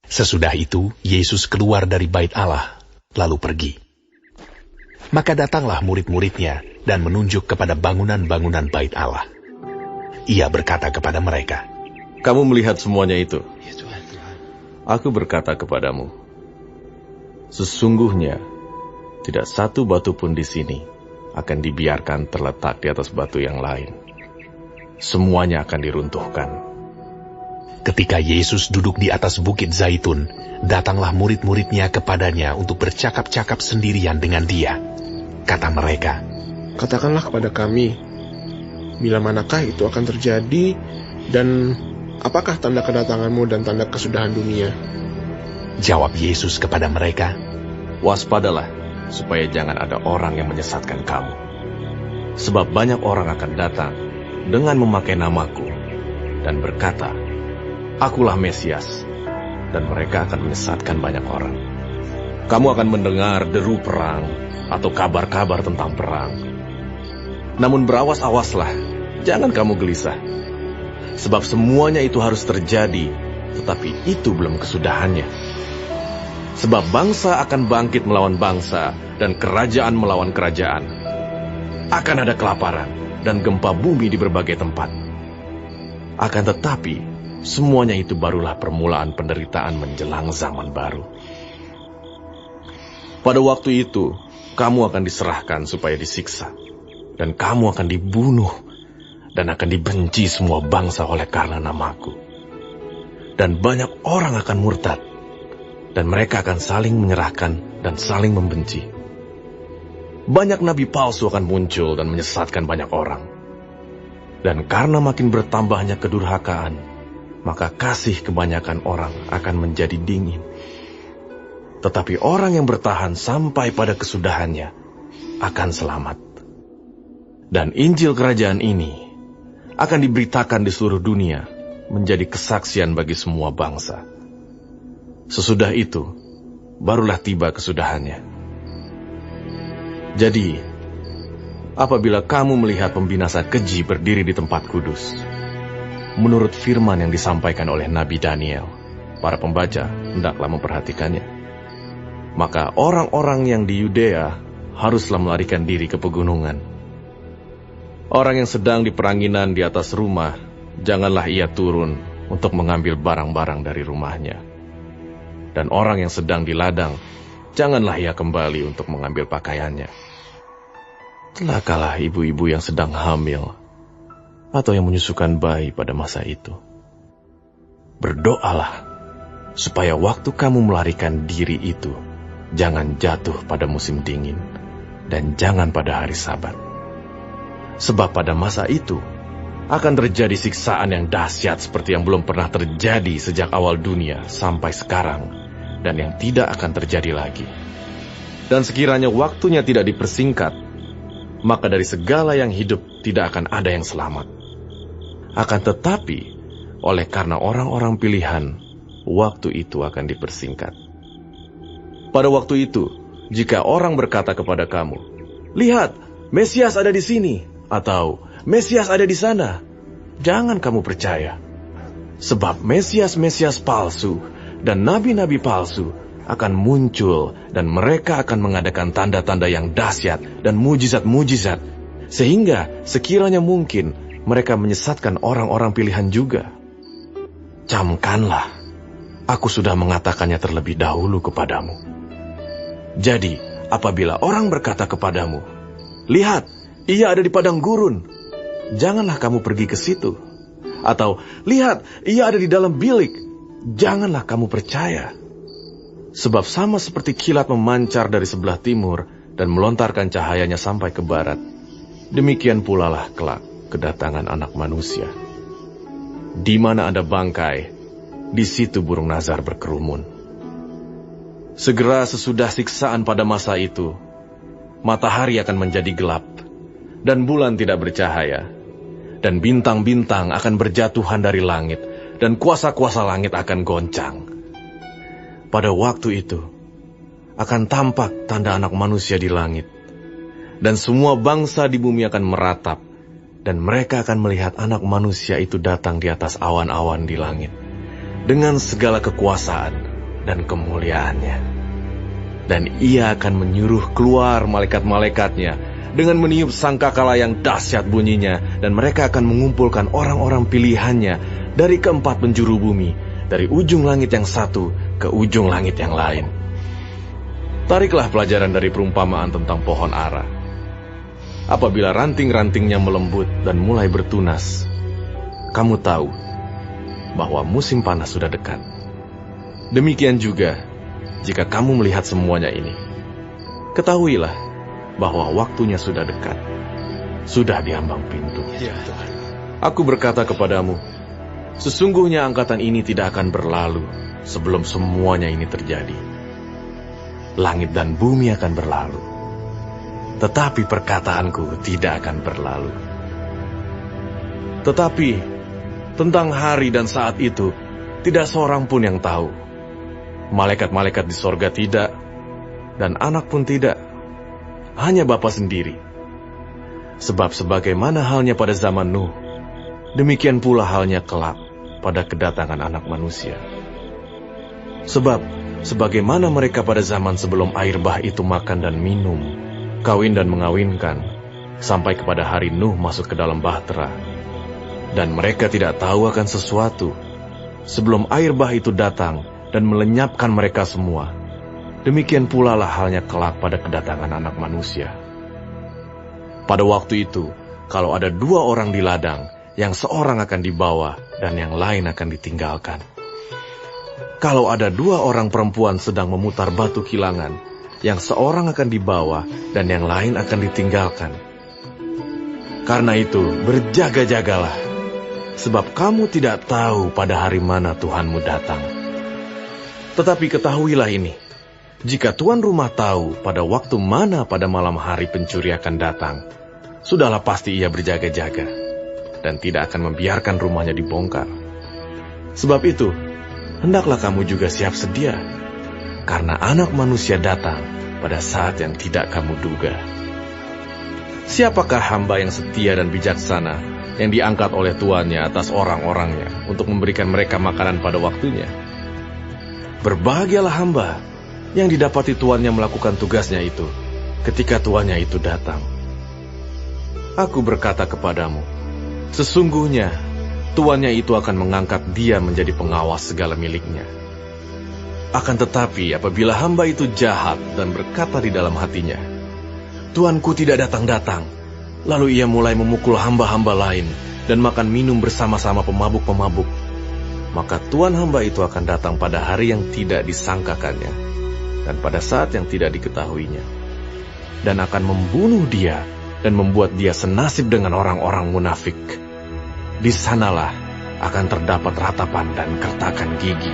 Sesudah itu, Yesus keluar dari bait Allah, lalu pergi. Maka datanglah murid-muridnya dan menunjuk kepada bangunan-bangunan bait Allah. Ia berkata kepada mereka, "Kamu melihat semuanya itu? Aku berkata kepadamu, sesungguhnya tidak satu batu pun di sini akan dibiarkan terletak di atas batu yang lain. Semuanya akan diruntuhkan." Ketika Yesus duduk di atas bukit Zaitun, datanglah murid-muridnya kepadanya untuk bercakap-cakap sendirian dengan dia. Kata mereka, "Katakanlah kepada kami, bila manakah itu akan terjadi, dan apakah tanda kedatanganmu dan tanda kesudahan dunia?" Jawab Yesus kepada mereka, "Waspadalah, supaya jangan ada orang yang menyesatkan kamu. Sebab banyak orang akan datang dengan memakai namaku dan berkata, 'Akulah Mesias,' dan mereka akan menyesatkan banyak orang. Kamu akan mendengar deru perang atau kabar-kabar tentang perang. Namun berawas-awaslah, jangan kamu gelisah. Sebab semuanya itu harus terjadi, tetapi itu belum kesudahannya. Sebab bangsa akan bangkit melawan bangsa, dan kerajaan melawan kerajaan. Akan ada kelaparan dan gempa bumi di berbagai tempat. Akan tetapi, semuanya itu barulah permulaan penderitaan menjelang zaman baru. Pada waktu itu, kamu akan diserahkan supaya disiksa, dan kamu akan dibunuh, dan akan dibenci semua bangsa oleh karena namaku. Dan banyak orang akan murtad, dan mereka akan saling menyerahkan dan saling membenci. Banyak nabi palsu akan muncul dan menyesatkan banyak orang. Dan karena makin bertambahnya kedurhakaan, maka kasih kebanyakan orang akan menjadi dingin. Tetapi orang yang bertahan sampai pada kesudahannya akan selamat. Dan Injil kerajaan ini akan diberitakan di seluruh dunia menjadi kesaksian bagi semua bangsa. Sesudah itu, barulah tiba kesudahannya. Jadi, apabila kamu melihat pembinasa keji berdiri di tempat kudus, menurut firman yang disampaikan oleh Nabi Daniel, para pembaca hendaklah memperhatikannya. Maka orang-orang yang di Yudea haruslah melarikan diri ke pegunungan. Orang yang sedang di peranginan di atas rumah, janganlah ia turun untuk mengambil barang-barang dari rumahnya. Dan orang yang sedang di ladang, janganlah ia kembali untuk mengambil pakaiannya. Celakalah ibu-ibu yang sedang hamil, atau yang menyusukan bayi pada masa itu. Berdoalah, supaya waktu kamu melarikan diri itu, jangan jatuh pada musim dingin, dan jangan pada hari Sabat. Sebab pada masa itu, akan terjadi siksaan yang dahsyat seperti yang belum pernah terjadi sejak awal dunia sampai sekarang, dan yang tidak akan terjadi lagi. Dan sekiranya waktunya tidak dipersingkat, maka dari segala yang hidup tidak akan ada yang selamat. Akan tetapi, oleh karena orang-orang pilihan, waktu itu akan dipersingkat. Pada waktu itu, jika orang berkata kepada kamu, "Lihat, Mesias ada di sini," atau "Mesias ada di sana," jangan kamu percaya. Sebab Mesias-Mesias palsu dan nabi-nabi palsu akan muncul, dan mereka akan mengadakan tanda-tanda yang dahsyat dan mujizat-mujizat, sehingga sekiranya mungkin mereka menyesatkan orang-orang pilihan juga. Camkanlah, aku sudah mengatakannya terlebih dahulu kepadamu. Jadi, apabila orang berkata kepadamu, "Lihat, ia ada di padang gurun," janganlah kamu pergi ke situ. Atau, "Lihat, ia ada di dalam bilik," janganlah kamu percaya. Sebab sama seperti kilat memancar dari sebelah timur dan melontarkan cahayanya sampai ke barat, demikian pula lah kelak kedatangan Anak Manusia. Di mana ada bangkai, di situ burung nazar berkerumun. Segera sesudah siksaan pada masa itu, matahari akan menjadi gelap, dan bulan tidak bercahaya, dan bintang-bintang akan berjatuhan dari langit, dan kuasa-kuasa langit akan goncang. Pada waktu itu, akan tampak tanda Anak Manusia di langit, dan semua bangsa di bumi akan meratap, dan mereka akan melihat Anak Manusia itu datang di atas awan-awan di langit, dengan segala kekuasaan dan kemuliaannya. Dan ia akan menyuruh keluar malaikat-malaikatnya dengan meniup sangkakala yang dahsyat bunyinya, dan mereka akan mengumpulkan orang-orang pilihannya dari keempat penjuru bumi, dari ujung langit yang satu ke ujung langit yang lain. Tariklah pelajaran dari perumpamaan tentang pohon ara. Apabila ranting-rantingnya melembut dan mulai bertunas, kamu tahu bahwa musim panas sudah dekat. Demikian juga, jika kamu melihat semuanya ini, ketahuilah bahwa waktunya sudah dekat, sudah di ambang pintu. Ya, Tuhan. Aku berkata kepadamu, sesungguhnya angkatan ini tidak akan berlalu sebelum semuanya ini terjadi. Langit dan bumi akan berlalu, tetapi perkataanku tidak akan berlalu. Tetapi tentang hari dan saat itu, tidak seorang pun yang tahu. Malaikat-malaikat di sorga tidak, dan anak pun tidak, hanya Bapa sendiri. Sebab sebagaimana halnya pada zaman Nuh, demikian pula halnya kelak pada kedatangan anak manusia. Sebab sebagaimana mereka pada zaman sebelum air bah itu makan dan minum, kawin dan mengawinkan, sampai kepada hari Nuh masuk ke dalam bahtera, dan mereka tidak tahu akan sesuatu, sebelum air bah itu datang dan melenyapkan mereka semua, demikian pula lah halnya kelak pada kedatangan anak manusia. Pada waktu itu, kalau ada dua orang di ladang, yang seorang akan dibawa dan yang lain akan ditinggalkan. Kalau ada dua orang perempuan sedang memutar batu kilangan, yang seorang akan dibawa dan yang lain akan ditinggalkan. Karena itu, berjaga-jagalah, sebab kamu tidak tahu pada hari mana Tuhanmu datang. Tetapi ketahuilah ini, jika tuan rumah tahu pada waktu mana pada malam hari pencuri akan datang, sudahlah pasti ia berjaga-jaga, dan tidak akan membiarkan rumahnya dibongkar. Sebab itu, hendaklah kamu juga siap sedia, karena anak manusia datang pada saat yang tidak kamu duga. Siapakah hamba yang setia dan bijaksana, yang diangkat oleh tuannya atas orang-orangnya, untuk memberikan mereka makanan pada waktunya? Berbahagialah hamba, yang didapati tuannya melakukan tugasnya itu, ketika tuannya itu datang. Aku berkata kepadamu, sesungguhnya tuannya itu akan mengangkat dia menjadi pengawas segala miliknya. Akan tetapi apabila hamba itu jahat dan berkata di dalam hatinya, Tuanku tidak datang-datang, lalu ia mulai memukul hamba-hamba lain dan makan minum bersama-sama pemabuk-pemabuk, maka tuan hamba itu akan datang pada hari yang tidak disangkakannya dan pada saat yang tidak diketahuinya, dan akan membunuh dia dan membuat dia senasib dengan orang-orang munafik. Di sanalah akan terdapat ratapan dan kertakan gigi.